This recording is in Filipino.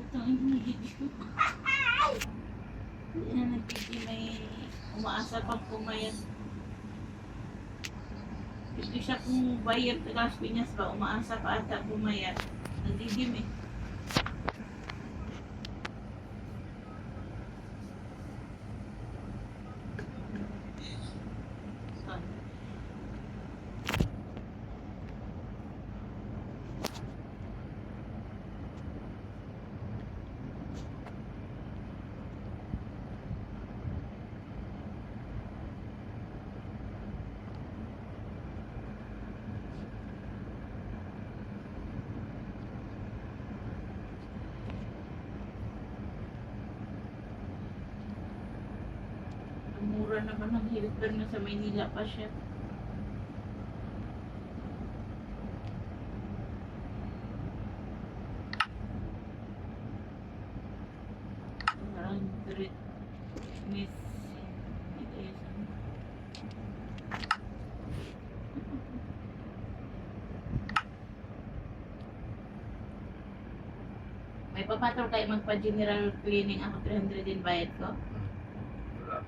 Ito, hindi ko. Hindi na nagtiti, may umaasa pang pumayat. Ito siya kung buyer sa Las Piñas ba, umaasa pa ata pumayat. Nagdidim eh. Ang mura naman ng helper na sa Maynila pa siya. Parang Miss may papatol kayo magpa-general cleaning ako 300 din bayad ko? Wala.